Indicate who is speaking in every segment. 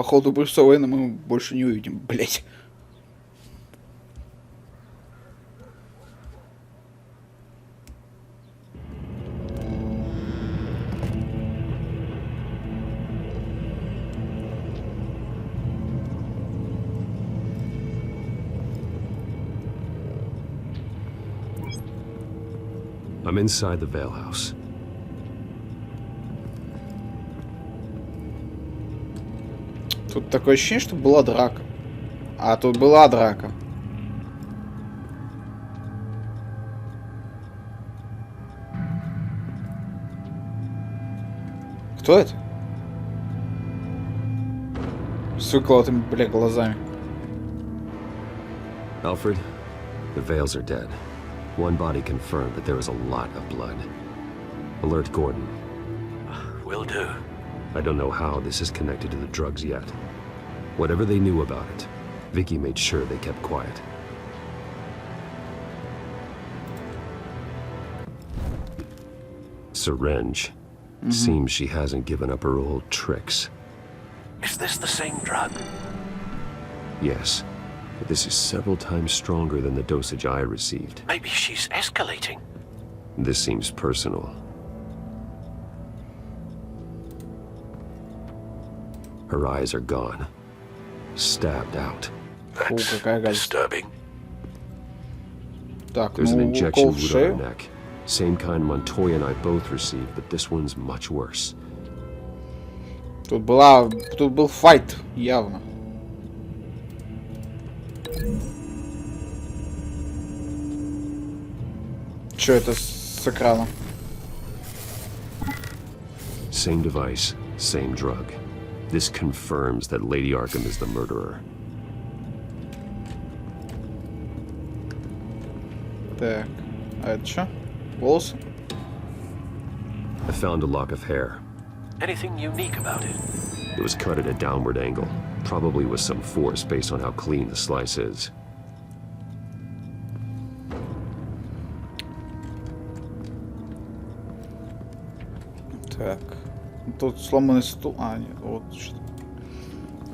Speaker 1: походу Брюса Уэйна мы больше не увидим, блять.
Speaker 2: I'm inside the Vale House.
Speaker 1: Тут такое ощущение, что была драка. А тут была драка. Кто это? С выколотыми, бля, глазами.
Speaker 2: Alfred, the Vales are dead. One body confirmed, but there is a lot of blood. Alert Gordon.
Speaker 3: Will do.
Speaker 2: I don't know how this is connected to the drugs yet. Whatever they knew about it, Vicky made sure they kept quiet. Syringe. Seems she hasn't given up her old tricks.
Speaker 3: Is this the same drug?
Speaker 2: Yes, but this is several times stronger than the dosage I received.
Speaker 3: Maybe she's escalating.
Speaker 2: This seems personal. Her eyes are gone. Stabbed out.
Speaker 1: Фу,
Speaker 3: That's
Speaker 1: какая гадость.
Speaker 3: disturbing.
Speaker 1: Так,
Speaker 2: There's an
Speaker 1: ну,
Speaker 2: injection
Speaker 1: укол в
Speaker 2: wound on her
Speaker 1: шею.
Speaker 2: neck. Same kind Montoya and I both received, but this one's much worse.
Speaker 1: Тут был файт, явно. Чё это с экраном?
Speaker 2: Same device, same drug. This confirms that Lady Arkham is the murderer.
Speaker 1: Так, а это что? Волосы?
Speaker 2: I found a lock of hair.
Speaker 3: Anything unique about it?
Speaker 2: It was cut at a downward angle, probably with some force based on how clean the slice is.
Speaker 1: Так. Тут сломанный стул. А, нет, вот что.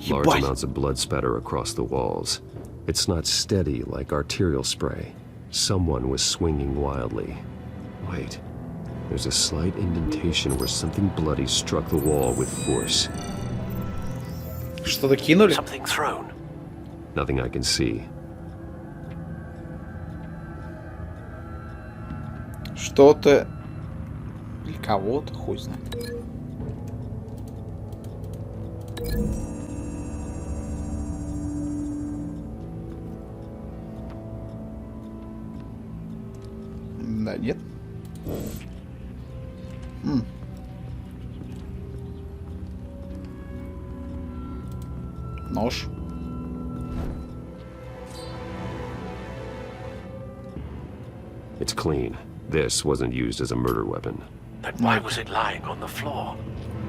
Speaker 2: Large
Speaker 1: Ебать!
Speaker 2: amounts of blood spatter across the walls. It's not steady like arterial spray. Someone was swinging wildly. Wait. There's a slight indentation where something bloody struck the wall with force.
Speaker 1: Что-то кинули?
Speaker 3: Something thrown.
Speaker 2: Nothing I can see.
Speaker 1: Что-то... Или кого-то, хуй знает. Да, нет. Нож.
Speaker 2: It's clean. This wasn't used as a murder weapon.
Speaker 3: Then why was it lying on the floor?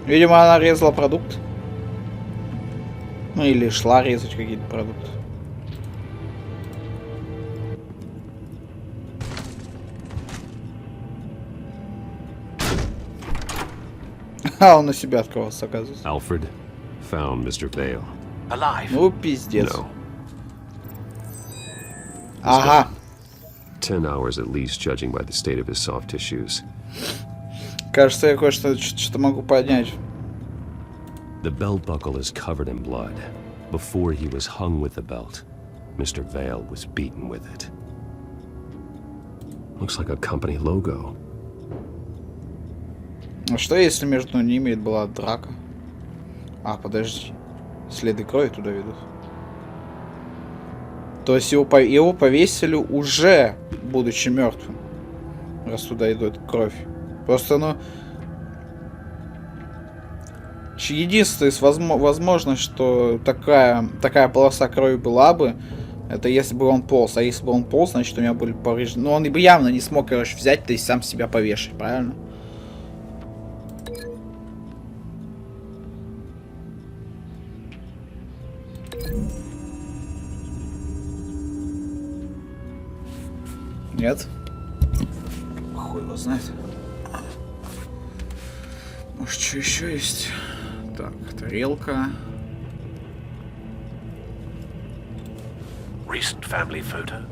Speaker 1: Видимо, она резала продукт. Ну или шла резать какие-то продукты. А, он на себя открывался, оказывается.
Speaker 2: Alfred found Mr. Vale.
Speaker 3: Alive?
Speaker 1: Ну, пиздец.
Speaker 2: No.
Speaker 1: Ага.
Speaker 2: 10 hours at least, judging by the state of his soft tissues.
Speaker 1: Кажется, я кое-что могу поднять.
Speaker 2: The belt buckle is covered in blood. Before he was hung with the belt, Mr. Vale was beaten with it. Looks like a company logo.
Speaker 1: А что если между ними была драка? А, подожди. Следы крови туда ведут. То есть его повесили уже, будучи мертвым. Раз туда идет кровь. Просто, ну... Единственная возможность, что такая полоса крови была бы, это если бы он полз. А если бы он полз, значит у него были повреждены. Ну, он бы явно не смог, короче, взять, то есть сам себя повешать, правильно? Нет? Хуй его знает. Может, что еще есть? Так, тарелка.
Speaker 3: Recent family photo?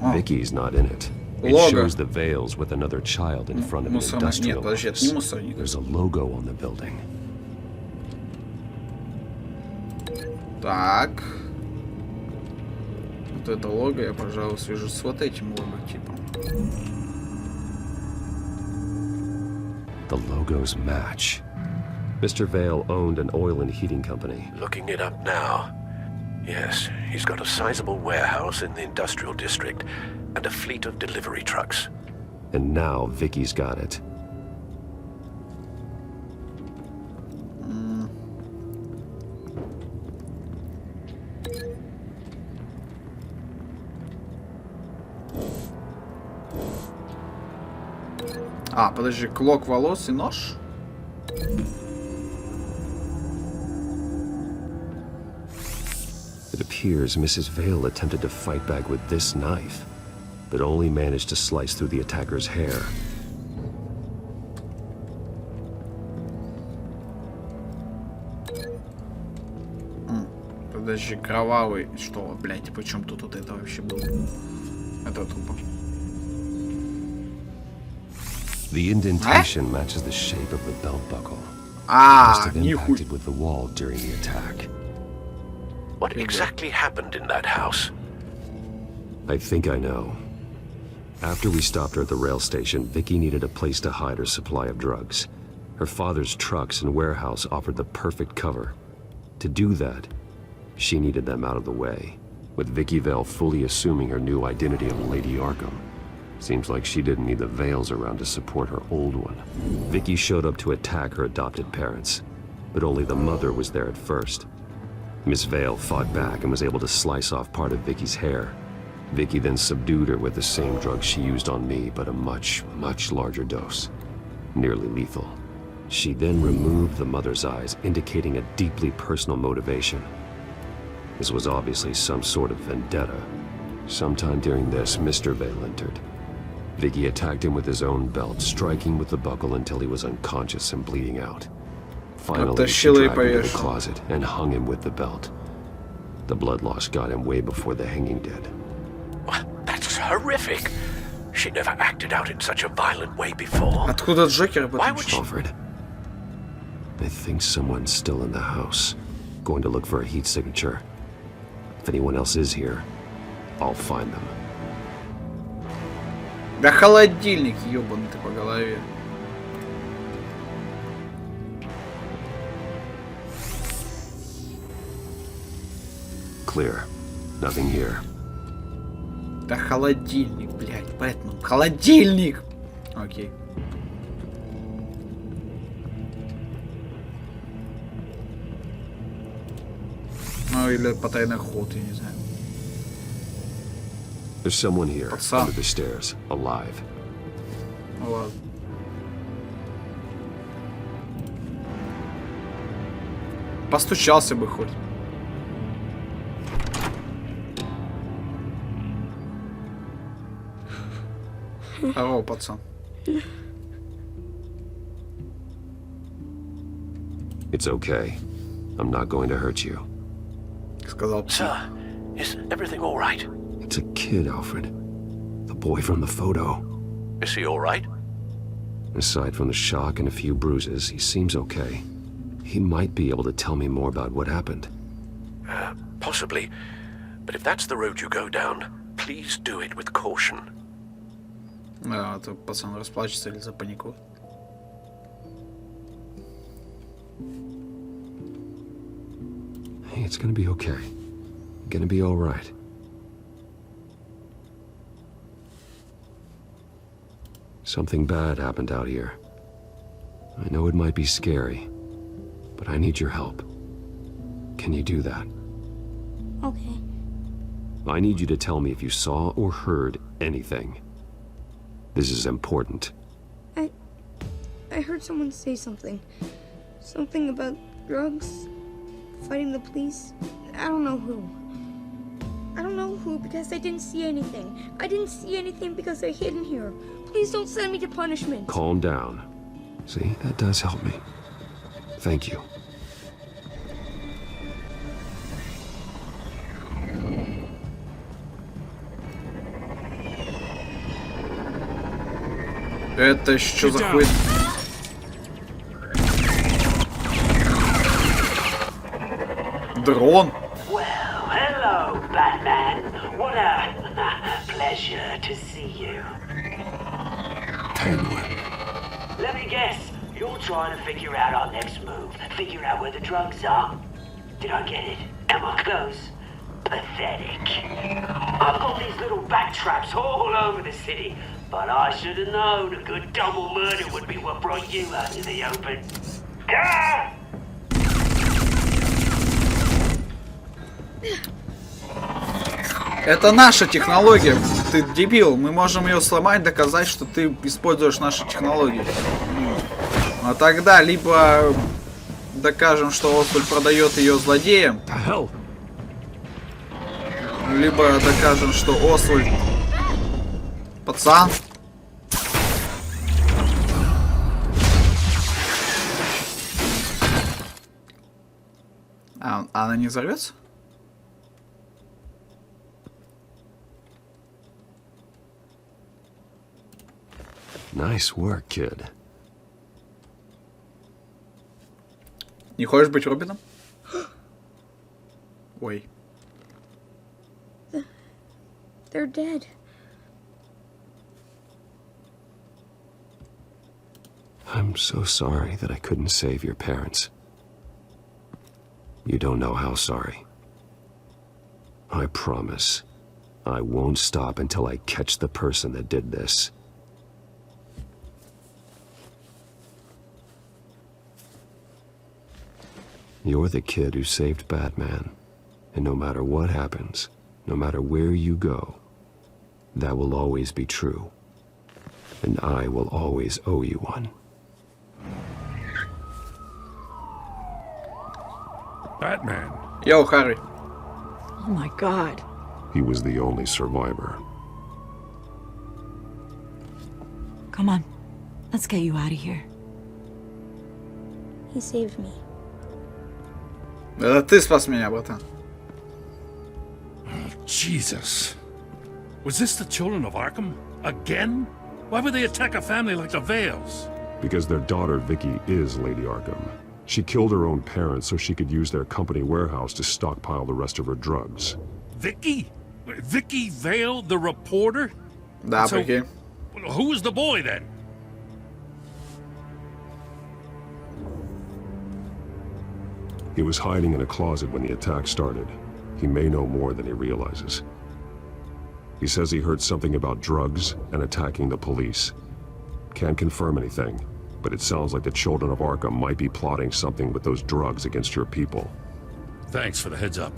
Speaker 1: О,
Speaker 2: Vicky's not in it. It
Speaker 1: Logo.
Speaker 2: shows the Vales with another child in front of an
Speaker 1: мусорный...
Speaker 2: industrial
Speaker 1: Нет, подожди, это не
Speaker 2: office.
Speaker 1: мусорник.
Speaker 2: There's a logo on the building.
Speaker 1: Так. Вот это лого я, пожалуй, свяжу с вот этим логотипом.
Speaker 2: The logos match. Mr. Vale owned an oil and heating company.
Speaker 3: Looking it up now. Yes, he's got a sizable warehouse in the industrial district and a fleet of delivery trucks.
Speaker 2: And now Vicky's got it.
Speaker 1: А, подожди, клок волос и нож?
Speaker 2: It appears Mrs. Vale attempted to fight back with this knife, but only managed to slice through the attacker's hair.
Speaker 1: Подожди, кровавый... Что, блядь, почему тут вот это вообще было? Это трупа.
Speaker 2: The indentation matches the shape of the belt buckle. Must have
Speaker 1: нихуй.
Speaker 2: impacted with the wall during the attack.
Speaker 3: What exactly happened in that house?
Speaker 2: I think I know. After we stopped her at the rail station, Vicky needed a place to hide her supply of drugs. Her father's trucks and warehouse offered the perfect cover. To do that, she needed them out of the way, with Vicky Vale fully assuming her new identity of Lady Arkham. Seems like she didn't need the Vales around to support her old one. Vicky showed up to attack her adopted parents, but only the mother was there at first. Miss Vale fought back and was able to slice off part of Vicky's hair. Vicky then subdued her with the same drug she used on me, but a much, much larger dose. Nearly lethal. She then removed the mother's eyes, indicating a deeply personal motivation. This was obviously some sort of vendetta. Sometime during this, Mr. Vale entered. Vicky attacked him with his own belt, striking with the buckle until he was unconscious and bleeding out. Finally, she
Speaker 1: Оттащила и
Speaker 2: dragged him to the
Speaker 1: повесила.
Speaker 2: closet and hung him with the belt. The blood loss got him way before the hanging did.
Speaker 3: That's horrific. She never acted out in such a violent way before.
Speaker 1: Откуда Джокер об
Speaker 3: Why
Speaker 1: этом
Speaker 3: would
Speaker 1: читал?
Speaker 2: Alfred, I think someone's still in the house. Going to look for a heat signature. If anyone else is here, I'll find them.
Speaker 1: Да холодильник, ёбаный ты по голове.
Speaker 2: Clear. Nothing here.
Speaker 1: Да холодильник, блядь, Бэтмен. Холодильник! Окей. Ну или потайный ход, я не знаю.
Speaker 2: There's someone here,
Speaker 1: Пацан.
Speaker 2: under the stairs, alive.
Speaker 1: Ну ладно. Постучался бы хоть. Здорово, пацан.
Speaker 2: It's okay. I'm not going to hurt you.
Speaker 1: Сказал пацан.
Speaker 3: Sir, is everything all right?
Speaker 2: It's a kid, Alfred. The boy from the photo.
Speaker 3: Is he all right?
Speaker 2: Aside from the shock and a few bruises, he seems okay. He might be able to tell me more about what happened.
Speaker 3: Possibly. But if that's the road you go down, please do it with caution.
Speaker 1: Да, а то пацан расплачется или запаникует.
Speaker 2: Hey, it's gonna be okay. Gonna be all right. Something bad happened out here. I know it might be scary, but I need your help. Can you do that?
Speaker 4: Okay.
Speaker 2: I need you to tell me if you saw or heard anything. This is important.
Speaker 4: I heard someone say something. Something about drugs, fighting the police. I don't know who. I don't know who because I didn't see anything. I didn't see anything because they're hidden here. Please don't send me to punishment.
Speaker 2: Calm down. See, that does help me. Thank you.
Speaker 1: Это еще что за хуй? Дрон?
Speaker 5: Well, hello, Batman. What a pleasure to see you.
Speaker 3: Penguin.
Speaker 5: Let me guess, you're trying to figure out our next move. Figure out where the drugs are. Did I get it? Am I close? Pathetic. I've got these little bat traps all over the city, but I should have known a good double murder would be what brought you out in the open. Ah!
Speaker 1: Это наша технология. Ты дебил. Мы можем ее сломать, доказать, что ты используешь наши технологии. А тогда либо докажем, что Освальд продает ее злодеям, либо докажем, что Освальд пацан. А она не взорвется?
Speaker 2: Nice work, kid.
Speaker 1: Не хочешь быть Робином? Ой.
Speaker 4: They're dead.
Speaker 2: I'm so sorry that I couldn't save your parents. You don't know how sorry. I promise, I won't stop until I catch the person that did this. You're the kid who saved Batman, and no matter what happens, no matter where you go, that will always be true, and I will always owe you one.
Speaker 3: Batman.
Speaker 1: Йоу, Харри.
Speaker 6: Oh my god.
Speaker 2: He was the only survivor.
Speaker 6: Come on. Let's get you out of here.
Speaker 4: He saved me.
Speaker 1: Это ты спас меня, братан.
Speaker 3: Jesus. Was this the children of Arkham? Again? Why would they attack a family like the Vales?
Speaker 2: Because their daughter, Vicky, is Lady Arkham. She killed her own parents so she could use their company warehouse to stockpile the rest of her drugs.
Speaker 3: Vicky? Vicky Vale, the reporter?
Speaker 1: Да,
Speaker 3: So-
Speaker 1: прикинь.
Speaker 3: Who was the boy then?
Speaker 2: He was hiding in a closet when the attack started. He may know more than he realizes. He says he heard something about drugs and attacking the police. Can't confirm anything, but it sounds like the children of Arkham might be plotting something with those drugs against your people.
Speaker 3: Thanks for the heads up.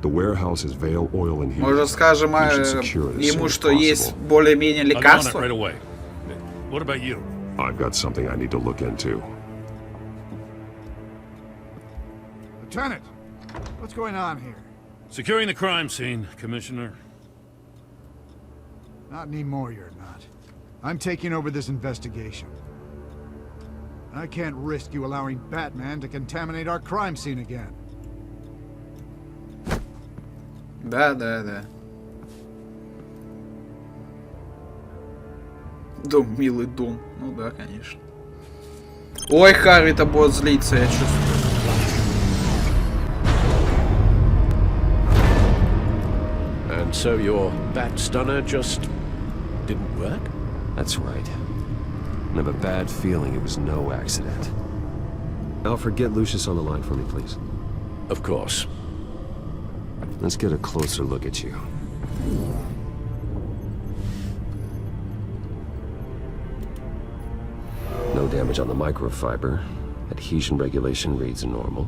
Speaker 2: The warehouse is Vale Oil and Heat.
Speaker 1: Может, скажем
Speaker 2: You should secure it as soon
Speaker 1: ему,
Speaker 2: as
Speaker 1: что есть
Speaker 2: possible.
Speaker 1: более-менее
Speaker 3: I'll get on it
Speaker 1: лекарства?
Speaker 3: right away. What about you?
Speaker 2: I've got something I need to look into.
Speaker 7: Lieutenant, what's going on here?
Speaker 3: Securing the crime scene, Commissioner.
Speaker 7: Not anymore, you're not. I'm taking over this investigation. I can't risk you allowing Batman to contaminate our crime scene again.
Speaker 1: Да, да, да. Дом, милый дом. Ну да, конечно. Ой, Харри-то будет злиться, я чувствую.
Speaker 3: And so your bat stunner just didn't work?
Speaker 2: That's right. And I have a bad feeling it was no accident. Alfred, get Lucius on the line for me, please.
Speaker 3: Of course.
Speaker 2: Let's get a closer look at you. No damage on the microfiber. Adhesion regulation reads normal.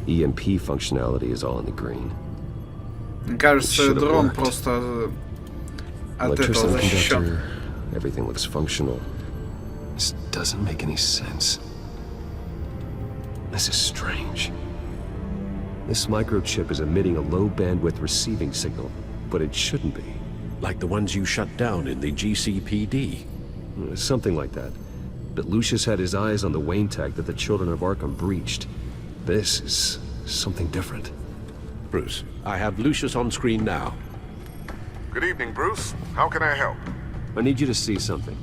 Speaker 2: EMP functionality is all in the green.
Speaker 1: Мне кажется,
Speaker 2: Should've
Speaker 1: дрон
Speaker 2: worked.
Speaker 1: просто от этого
Speaker 2: Electricity
Speaker 1: защищен.
Speaker 2: conductor. Everything looks functional. This doesn't make any sense. This is strange. This microchip is emitting a low bandwidth receiving signal, but it shouldn't be.
Speaker 3: Like the ones you shut down in the GCPD.
Speaker 2: Something like that. But Lucius had his eyes on the Wayne tag that the children of Arkham breached. This is something different.
Speaker 3: Bruce, I have Lucius on screen now.
Speaker 8: Good evening, Bruce. How can I help?
Speaker 2: I need you to see something.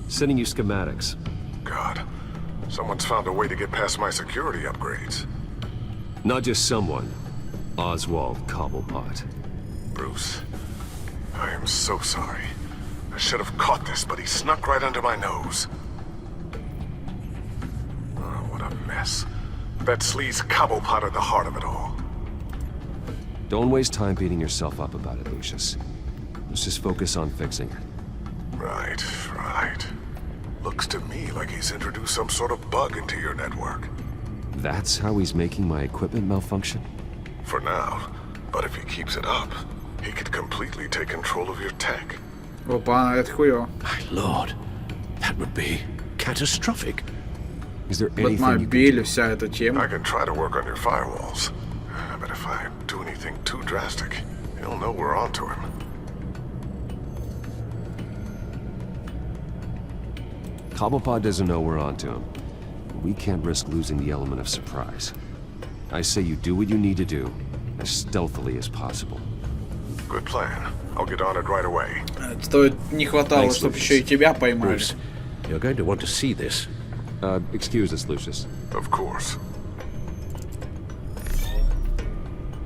Speaker 2: Sending you schematics.
Speaker 8: God, someone's found a way to get past my security upgrades.
Speaker 2: Not just someone. Oswald Cobblepot.
Speaker 8: Bruce, I am so sorry. I should have caught this, but he snuck right under my nose. Oh, what a mess. That sleaze Cobblepot at the heart of it all.
Speaker 2: Don't waste time beating yourself up about it, Lucius. Let's just focus on fixing it.
Speaker 8: Right. Looks to me like he's introduced some sort of bug into your network.
Speaker 2: That's how he's making my equipment malfunction?
Speaker 8: For now. But if he keeps it up, he could completely take control of your tech.
Speaker 1: Опа, это хуёво.
Speaker 3: My lord, that would be catastrophic.
Speaker 2: Is there anything you can
Speaker 1: Батмобиль,
Speaker 2: do?
Speaker 1: вся эта тема.
Speaker 8: I can try to work on your firewalls. But if I do anything too drastic, he'll know we're onto him.
Speaker 2: Cobblepot doesn't know we're onto him. We can't risk losing the element of surprise. I say you do what you need to do, as stealthily as possible.
Speaker 8: Good plan. I'll get on it right away.
Speaker 1: Стоит не хватало,
Speaker 2: Thanks,
Speaker 1: чтобы
Speaker 2: Lucas.
Speaker 1: еще и тебя поймали.
Speaker 3: Bruce, you're going to want to see this.
Speaker 2: Excuse us, Lucius.
Speaker 8: Of course.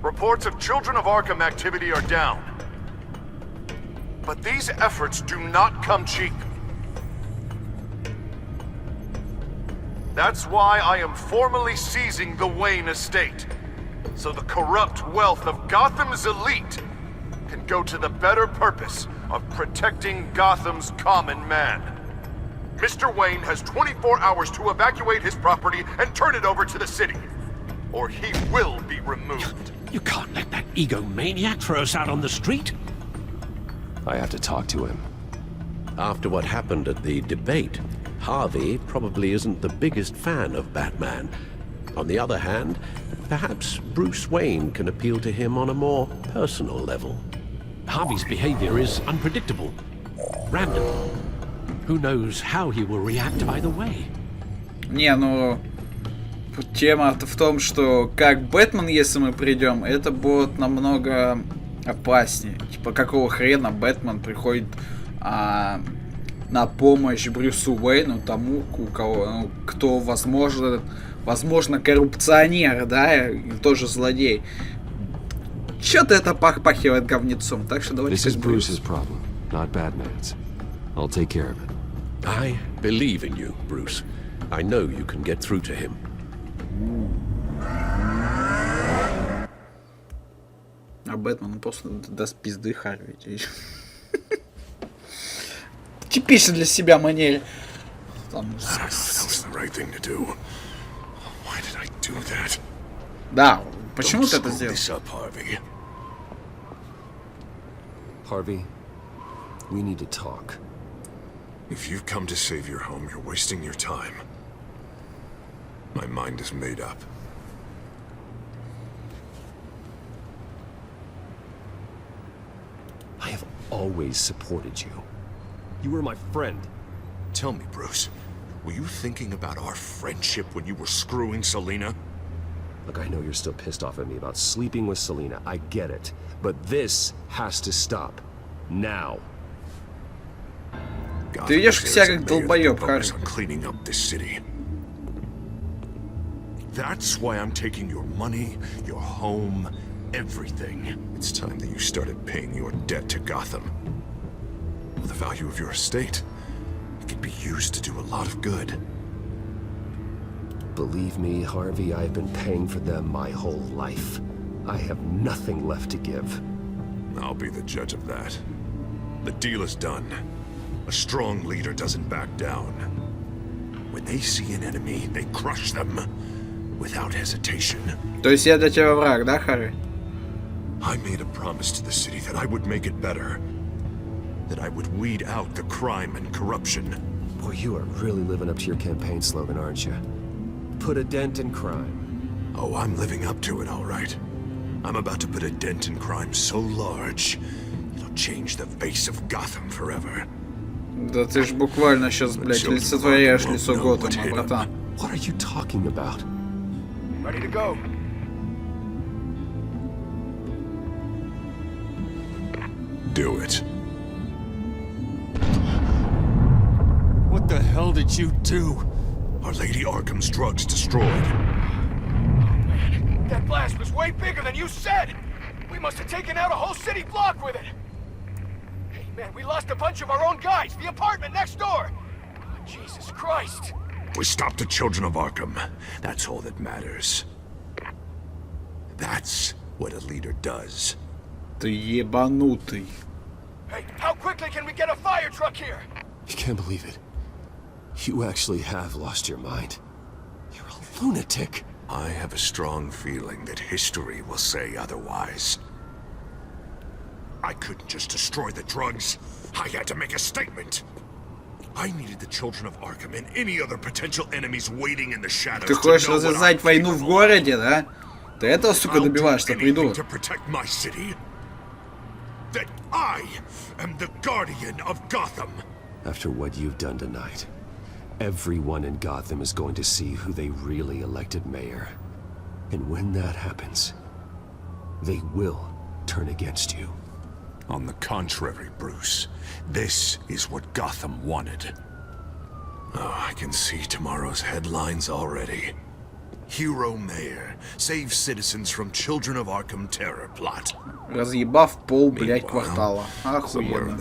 Speaker 9: Reports of Children of Arkham activity are down. But these efforts do not come cheap. That's why I am formally seizing the Wayne estate, so the corrupt wealth of Gotham's elite can go to the better purpose of protecting Gotham's common man. Mr. Wayne has 24 hours to evacuate his property and turn it over to the city, or he will be removed.
Speaker 3: You can't let that egomaniac throw us out on the street.
Speaker 2: I have to talk to him.
Speaker 3: After what happened at the debate, Harvey probably isn't the biggest fan of Batman. On the other hand, perhaps Bruce Wayne can appeal to him on a more personal level. Harvey's behavior is unpredictable, random. Who knows how he will react either way?
Speaker 1: Не, ну... Тема-то в том, что как Бэтмен, если мы придем, это будет намного опаснее. Типа, какого хрена Бэтмен приходит на помощь Брюсу Уэйну, тому, у кого, ну, кто, возможно, коррупционер, да, и тоже злодей. Чё-то это пахивает говнецом, так что давайте...
Speaker 2: This is Bruce's problem, not Batman's. I'll take care of it.
Speaker 3: I believe in you, Bruce. I know you can get through to him.
Speaker 1: А Бэтмен просто даст пизды Харви. Типично для себя манере. Да, почему ты это сделал?
Speaker 2: Harvey, we need to talk.
Speaker 8: If you've come to save your home, you're wasting your time. My mind is made up.
Speaker 2: I have always supported you. You were my friend.
Speaker 10: Tell me, Bruce, were you thinking about our friendship when you were screwing Selina?
Speaker 2: Look, I know you're still pissed off at me about sleeping with Selina. I get it. But this has to stop. Now.
Speaker 1: Ты ведешь себя как долбоёб, Харви.
Speaker 10: Cleaning up this city. That's why I'm taking your money, your home, everything.
Speaker 8: It's time that you started paying your debt to Gotham. The value of your estate, it can be used to do a lot of good.
Speaker 2: Believe me, Harvey, I've been paying for them my whole life. I have nothing left to give.
Speaker 8: I'll be the judge of that. The deal is done.
Speaker 10: A strong leader doesn't back down. When they see an enemy, they crush them without hesitation.
Speaker 1: То есть я для тебя враг, да, Харви?
Speaker 10: I made a promise to the city that I would make it better. That I would weed out the crime and corruption.
Speaker 2: Boy, you are really living up to your campaign slogan, aren't you? Put a dent in crime.
Speaker 10: Oh, I'm living up to it, all right. I'm about to put a dent in crime so large, it'll change the face of Gotham forever.
Speaker 1: Да ты ж буквально сейчас, блядь, олицетворяешь лицо Готэма, братан.
Speaker 2: What are you talking about?
Speaker 9: Ready to go.
Speaker 10: do it.
Speaker 11: What the hell did you do?
Speaker 10: Are Lady Arkham's drugs destroyed?
Speaker 9: That blast was way bigger than you said! We must have taken out a whole city block with it! Hey man, we lost a bunch of our own guys! The apartment next door! Oh, Jesus Christ!
Speaker 10: We stopped the children of Arkham. That's all that matters. That's what a leader does.
Speaker 1: Ты ебанутый.
Speaker 9: Hey, how quickly can we get a fire truck here?
Speaker 2: You can't believe it. You actually have lost your mind. You're a lunatic.
Speaker 10: I have a strong feeling that history will say otherwise. I couldn't just destroy the drugs. I had to make a statement. I needed the children of Arkham and any other potential enemies waiting in the shadows.
Speaker 1: Ты хочешь развязать войну в городе, да? Ты этого, сука, добиваешься, придурок.
Speaker 10: To protect my city. That I am the guardian of Gotham.
Speaker 2: After what you've done tonight, everyone in Gotham is going to see who they really elected mayor. And when that happens, they will turn against you.
Speaker 10: On the contrary, Bruce, this is what Gotham wanted. Oh, I can see tomorrow's headlines already. Hero Mayor saves citizens from Children of Arkham terror plot.
Speaker 1: Разъебав пол, блять, квартала. Охуенно.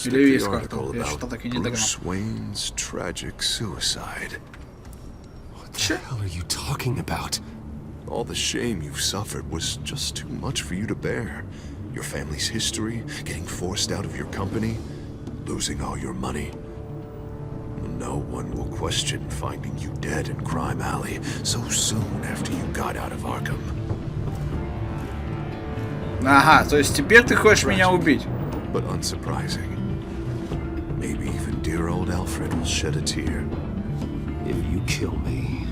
Speaker 1: Или весь квартал. Я что-то так и не догнал.
Speaker 10: Bruce Wayne's tragic suicide.
Speaker 2: What the hell are you talking about?
Speaker 10: All the shame you've suffered was just too much for you to bear. Your family's history, getting forced out of your company, losing all your money. No one will question finding you dead in Crime Alley so soon after you got out of Arkham.
Speaker 1: Ага, то есть теперь ты хочешь меня убить?
Speaker 10: But unsurprising. Maybe even dear old Alfred will shed a tear.
Speaker 2: If you kill me,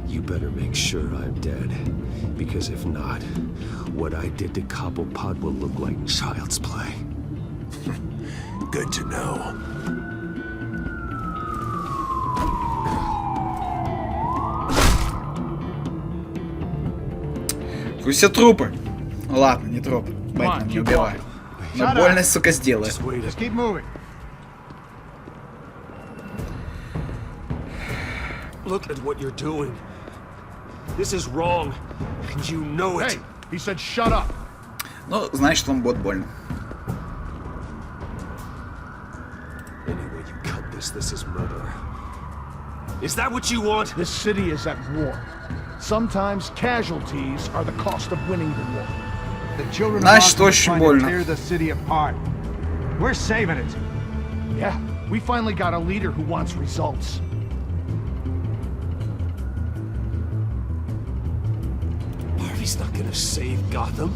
Speaker 2: you better make sure I'm dead. Because if not, what I did to Cobblepot will look like child's play.
Speaker 10: Good to know.
Speaker 1: Все трупы. Ладно, не трупы. Бэтмен не убивай. Но больно, сука, сделай.
Speaker 7: Just keep moving.
Speaker 11: Look at what you're doing. This is wrong, and you know it.
Speaker 7: Hey, he said shut up.
Speaker 1: Ну, значит, вам будет больно.
Speaker 11: Anyway, you cut this. This is murder. Is that what you want?
Speaker 7: This city is at war. Sometimes casualties are the cost of winning the war. The children of
Speaker 1: Значит,
Speaker 7: Arkham
Speaker 1: очень
Speaker 7: trying
Speaker 1: больно.
Speaker 7: to tear the city apart. We're saving it. Yeah, we finally got a leader who wants results.
Speaker 11: Harvey's not gonna save Gotham.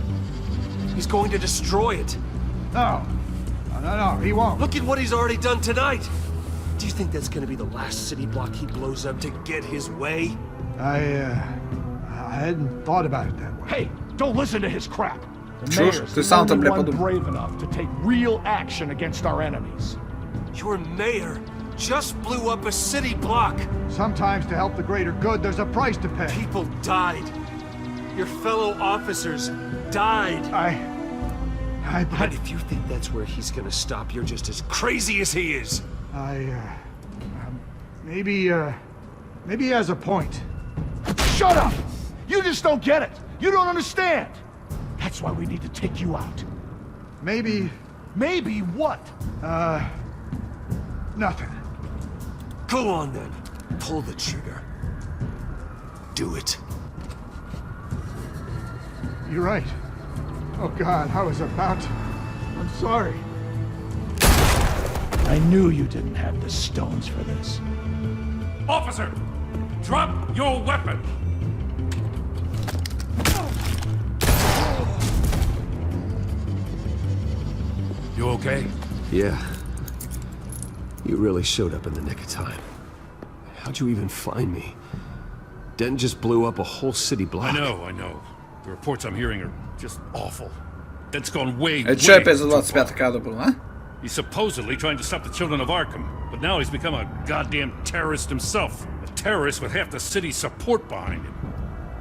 Speaker 11: He's going to destroy it.
Speaker 7: No, no, he won't.
Speaker 11: Look at what he's already done tonight. Do you think that's gonna be the last city block he blows up to get his way?
Speaker 7: I hadn't thought about it that way. Hey, don't listen to his crap. The
Speaker 1: Чушь,
Speaker 7: mayor's
Speaker 1: ты
Speaker 7: the
Speaker 1: сам-то,
Speaker 7: only
Speaker 1: бля,
Speaker 7: one
Speaker 1: подумай.
Speaker 7: brave enough to take real action against our enemies.
Speaker 11: Your mayor just blew up a city block.
Speaker 7: Sometimes to help the greater good, there's a price to pay.
Speaker 11: People died. Your fellow officers died.
Speaker 7: But
Speaker 11: And if you think that's where he's gonna stop, you're just as crazy as he is.
Speaker 7: maybe he has a point. Shut up! You just don't get it. You don't understand. That's why we need to take you out. Maybe what? Nothing.
Speaker 11: Go on then. Pull the trigger. Do it.
Speaker 7: You're right. Oh God, I was about to... I'm sorry. I knew you didn't have the stones for this.
Speaker 12: Officer! Drop your weapon! You okay?
Speaker 2: Yeah. You really showed up in the nick of time. How'd you even find me? Den just blew up a whole city block.
Speaker 12: I know. The reports I'm hearing are just awful. That's gone way,
Speaker 1: Это что опять за
Speaker 12: too
Speaker 1: 25
Speaker 12: far.
Speaker 1: кадров был, а?
Speaker 12: He's supposedly trying to stop the children of Arkham, but now he's become a goddamn terrorist himself. A terrorist with half the city's support behind him.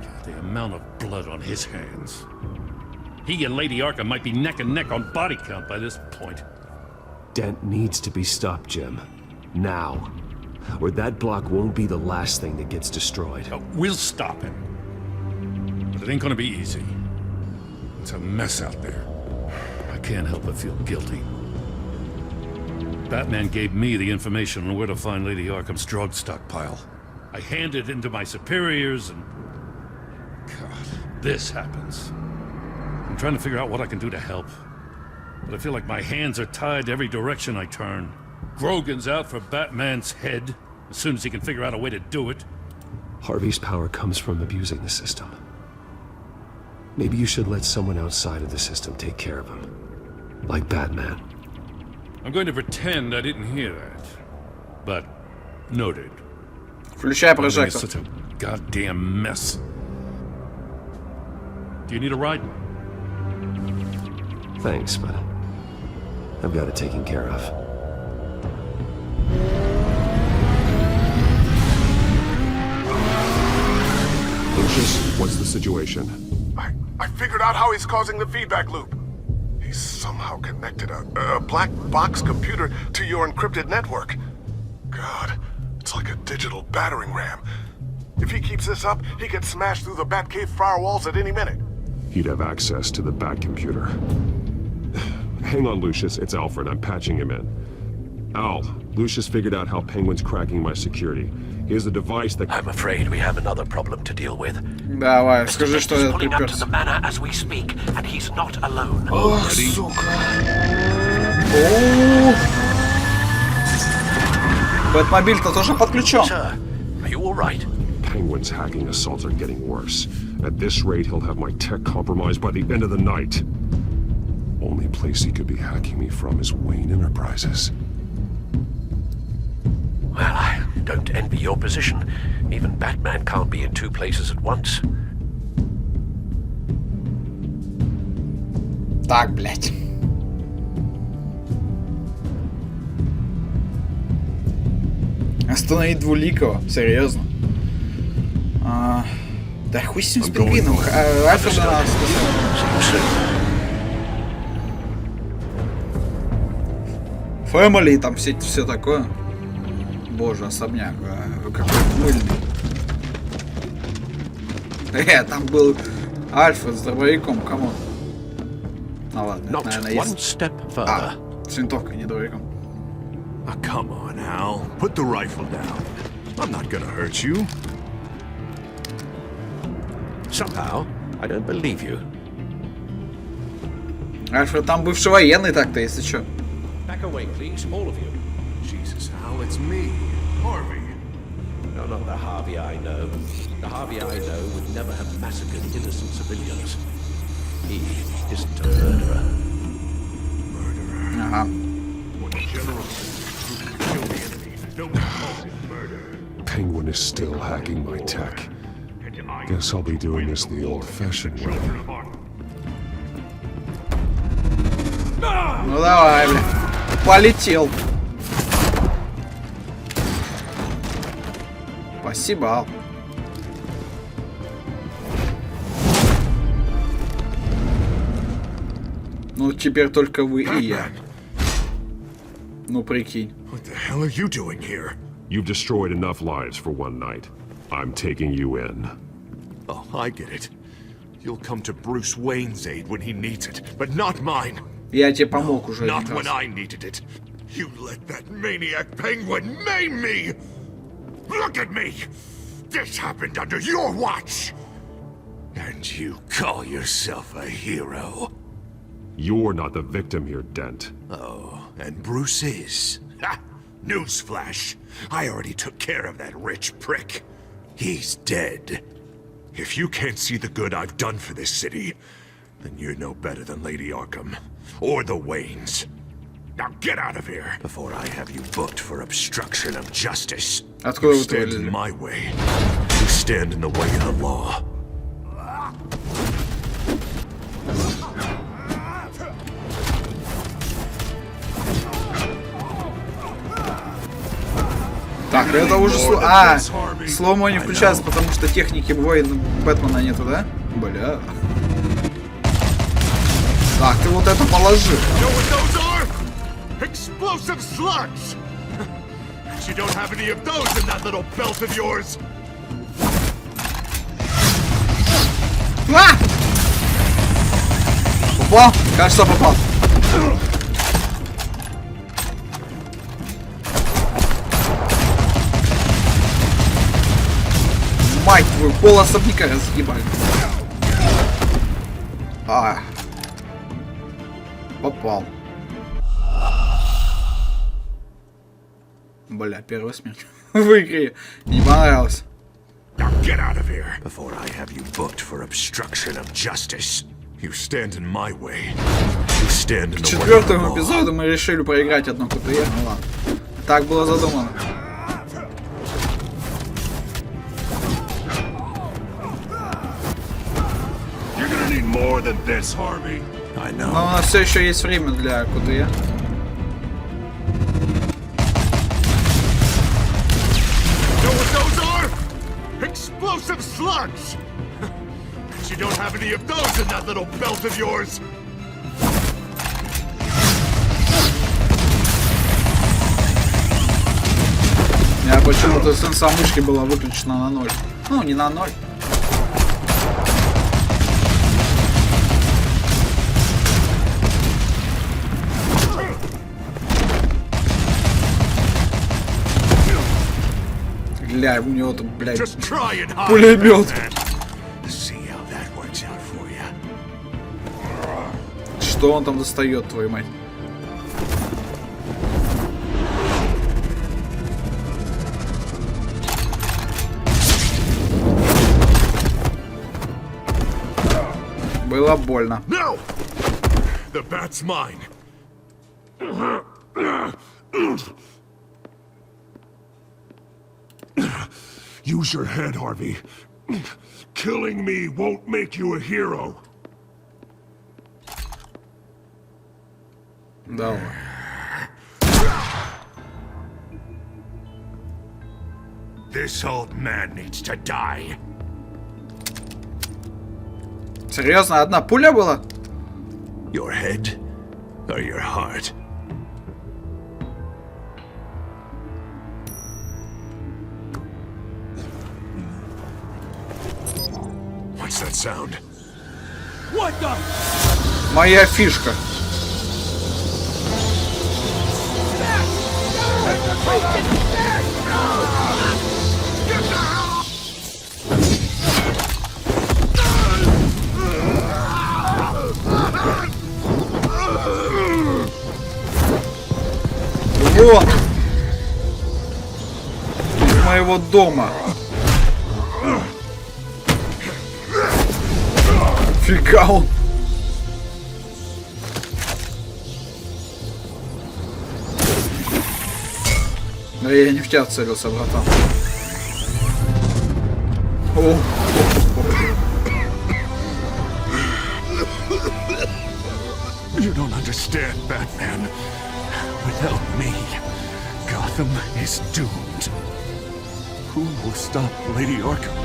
Speaker 12: God, the amount of blood on his hands. He and Lady Arkham might be neck and neck on body count by this point.
Speaker 2: Dent needs to be stopped, Jim. Now. Or that block won't be the last thing that gets destroyed.
Speaker 12: We'll stop him. But it ain't gonna be easy. It's a mess out there. I can't help but feel guilty. Batman gave me the information on where to find Lady Arkham's drug stockpile. I handed it in to my superiors and... God, this happens. I'm trying to figure out what I can do to help. But I feel like my hands are tied every direction I turn. Grogan's out for Batman's head, as soon as he can figure out a way to do it.
Speaker 2: Harvey's power comes from abusing the system. Maybe you should let someone outside of the system take care of him. Like Batman.
Speaker 12: I'm going to pretend I didn't hear that. But, noted.
Speaker 1: Включай
Speaker 12: It's
Speaker 1: прожектор.
Speaker 12: such a goddamn mess. Do you need a ride?
Speaker 2: Thanks, but I've got it taken care of.
Speaker 10: Lucius, what's the situation?
Speaker 9: I figured out how he's causing the feedback loop. He's somehow connected a black box computer to your encrypted network. God, it's like a digital battering ram. If he keeps this up, he could smash through the Batcave firewalls at any minute.
Speaker 13: He'd have access to the Bat computer. Hang on, Lucius. It's Alfred. I'm patching him in. Al, Lucius figured out how Penguin's cracking my security. He has a device that...
Speaker 3: I'm afraid we have another problem to deal with.
Speaker 1: Давай, скажи, что это
Speaker 3: Pulling up to
Speaker 1: приперся.
Speaker 3: the manor as we speak, and he's not alone.
Speaker 1: Ох, сука. О. Бэтмобиль-то тоже подключен.
Speaker 3: Sir, are you all right?
Speaker 13: Penguin's hacking assaults are getting worse. At this rate, he'll have my tech compromised by the end of the night. Only place he could be hacking me from is Wayne Enterprises.
Speaker 3: Well, I don't envy your position. Even Batman can't be in two places at once.
Speaker 1: Так, блядь. Остановить Двуликого? Серьезно? Да хуй с ним с пингвином. Альфреда надо сказать. Фэмили, там все такое. Боже, особняк. Какой мыльный. Там был Альфред с дробовиком, камон. Ну ладно, это, наверное, есть. С винтовкой, не дробовиком.
Speaker 10: Oh, come on, Al. Put the rifle down. I'm not gonna hurt you.
Speaker 3: Somehow, I don't believe you.
Speaker 1: Альфред там бывший военный так-то, если чё.
Speaker 3: Back away, please, all of you.
Speaker 10: Jesus, Al, it's me, Harvey.
Speaker 3: No, not the Harvey I know. The Harvey I know would never have massacred innocent civilians. He isn't a murderer.
Speaker 1: Ага.
Speaker 10: When the general says you kill the enemy, don't call it murder.
Speaker 13: Penguin is still hacking my tech. Guess I'll be doing this the old-fashioned way.
Speaker 1: Ну давай, бля. Полетел. Спасибо, Ал. Ну, теперь только вы и я. Ну, прикинь.
Speaker 10: What the hell are you doing here?
Speaker 13: You've destroyed enough lives for one night. I'm taking you in.
Speaker 10: Oh, I get it. You'll come to Bruce Wayne's aid when he needs it, but not mine.
Speaker 1: Я тебе помог уже
Speaker 10: Not
Speaker 1: один
Speaker 10: when
Speaker 1: раз.
Speaker 10: I needed it. You let that maniac penguin maim me! Look at me! This happened under your watch! And you call yourself a hero?
Speaker 13: You're not the victim here, Dent.
Speaker 10: Oh, and Bruce is. Ha! Newsflash. I already took care of that rich prick. He's dead. If you can't see the good I've done for this city, then you're no better than Lady Arkham. Or the Waynes. Now get out of here before I have you booked for obstruction of justice.
Speaker 1: Откуда
Speaker 10: You
Speaker 1: вы
Speaker 10: stand
Speaker 1: вылезли?
Speaker 10: in my way. You stand in the way of the law.
Speaker 1: Так, это уже слоумо не включается, потому что техники воин Бэтмена нету, да? Бля. Так, ты вот это положи.
Speaker 9: You know what those are? Explosive slugs! You don't have any of those in that little belt of yours.
Speaker 1: А! Попал? Кажется, попал. Мать твою, пол особняка разгибает. А. Попал. Бля, первая смерть в игре. Не понравилось.
Speaker 10: Now get out of here before I have you booked for obstruction of justice. You stand in my way. You stand in
Speaker 1: К
Speaker 10: the way of the
Speaker 1: четвертому
Speaker 10: law.
Speaker 1: эпизоду мы решили проиграть одно КТЕ. Ну ладно. Так было задумано.
Speaker 10: You're gonna need more than this, Harvey. I know.
Speaker 1: Но у нас все еще есть время для КТЕ.
Speaker 9: Know what those are? Explosive slugs! You don't have any of those in that little belt of yours.
Speaker 1: У меня почему-то сенса мышки была выключена на 0. Ну, не на 0. Гля, у него тут, блядь,
Speaker 9: Just try and hide,
Speaker 1: пулемет.
Speaker 9: Batman.
Speaker 10: See how that works out for you.
Speaker 1: Что он там достает, твою мать? Было больно.
Speaker 9: No! The bat's mine.
Speaker 10: Use your head, Harvey. Killing me won't make you a hero.
Speaker 1: Давай.
Speaker 10: This old man needs to die.
Speaker 1: Серьезно, одна пуля была?
Speaker 10: Your head or your heart? What's that sound?
Speaker 11: What the?
Speaker 1: Моя фишка. Вот! Из моего дома. Фига он. Да я не в тебя целился, братан. О.
Speaker 10: You don't understand, Batman. Without me, Gotham is doomed. Who will stop Lady Arkham?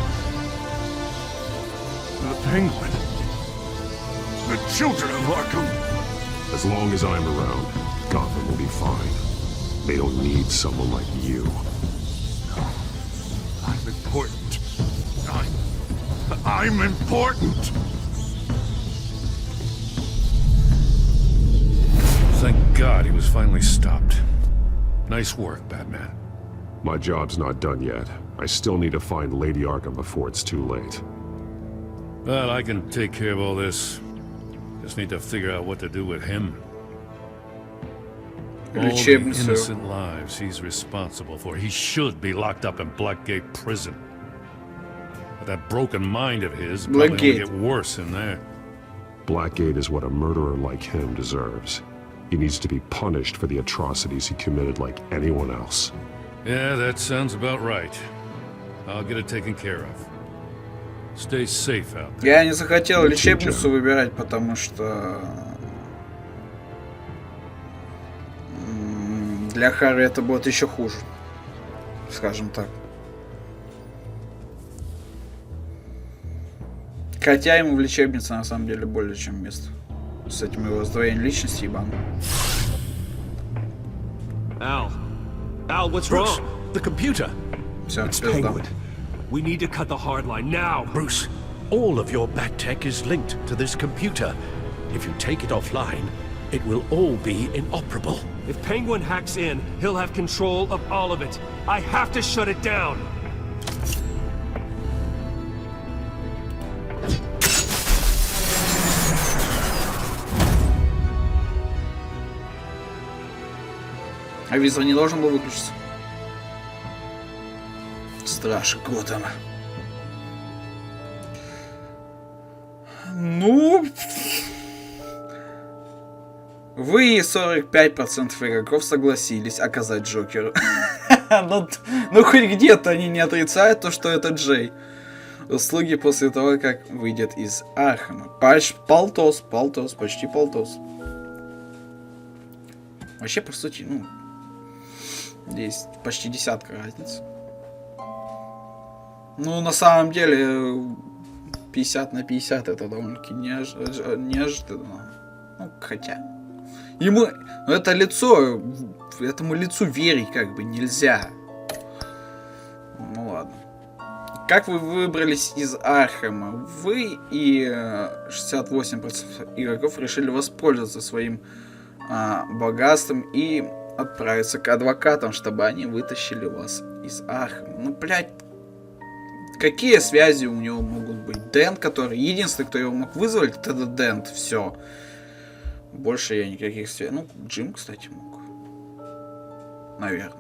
Speaker 10: The Penguin. The children of Arkham.
Speaker 13: As long as I'm around, Gotham will be fine. They don't need someone like you.
Speaker 10: I'm important. I'm important.
Speaker 12: Thank God he was finally stopped. Nice work, Batman.
Speaker 13: My job's not done yet. I still need to find Lady Arkham before it's too late.
Speaker 12: Well, I can take care of all this. Just need to figure out what to do with him. All the innocent lives he's responsible for. He should be locked up in Blackgate Prison. But that broken mind of his probably will get worse in there.
Speaker 13: Blackgate is what a murderer like him deserves. He needs to be punished for the atrocities he committed like anyone else.
Speaker 12: Yeah, that sounds about right. I'll get it taken care of. Stay safe out there.
Speaker 1: Я не захотел лечебницу выбирать, потому что для Харри это будет еще хуже, скажем так. Хотя ему в лечебнице на самом деле более чем место. С этим его раздвоением личности, ебан.
Speaker 11: Al, what's
Speaker 3: Bruce,
Speaker 11: wrong?
Speaker 3: the computer.
Speaker 1: Все,
Speaker 11: It's
Speaker 1: пизда.
Speaker 11: Penguin. We need to cut the hard line now.
Speaker 3: Bruce, all of your bat tech is linked to this computer. If you take it offline, it will all be inoperable.
Speaker 11: If Penguin hacks in, he'll have control of all of it. I have to shut it down.
Speaker 1: А визор не должен был выключиться. Страж Готэма. Ну... Вы 45% игроков согласились оказать Джокеру. Ну хоть где-то они не отрицают то, что это Джей. Услуги после того, как выйдет из Архама. Полтос, почти полтос. Вообще, по сути, ну... Здесь почти десятка разниц. Ну, на самом деле, 50 на 50 это довольно-таки неожиданно. Ну, хотя... Ему... Это лицо... Этому лицу верить как бы нельзя. Ну, ладно. Как вы выбрались из Архама? Вы и 68% игроков решили воспользоваться своим богатством и отправиться к адвокатам, чтобы они вытащили вас из Архама. Ну, блядь, какие связи у него могут быть? Дент, который... Единственный, кто его мог вызвать, это Дент. Все. Больше я никаких связей... Ну, Джим, кстати, мог. Наверное.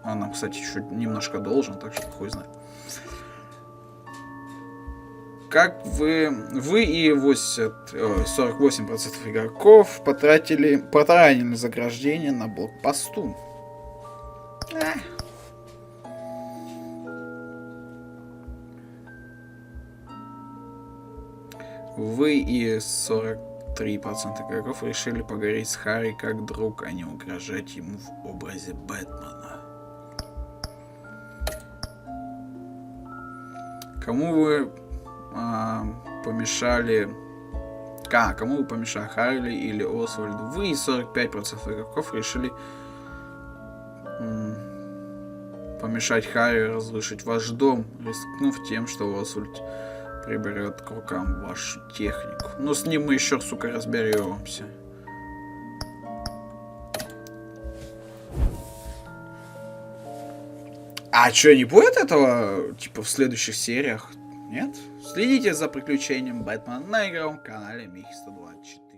Speaker 1: Он нам, кстати, еще немножко должен, так что хуй знает. Как вы и 48% игроков потратили заграждение на блокпосту. Вы и 43% игроков решили поговорить с Харри как друг, а не угрожать ему в образе Бэтмена. Кому вы помешали... Кому вы помешали, Харли или Освальду? Вы и 45% игроков решили помешать Харри разрушить ваш дом, рискнув тем, что Освальд приберет к рукам вашу технику. Но с ним мы еще, сука, разберемся. А что, не будет этого, типа, в следующих сериях? Нет? Следите за приключением Бэтмена на игровом канале Михи 124.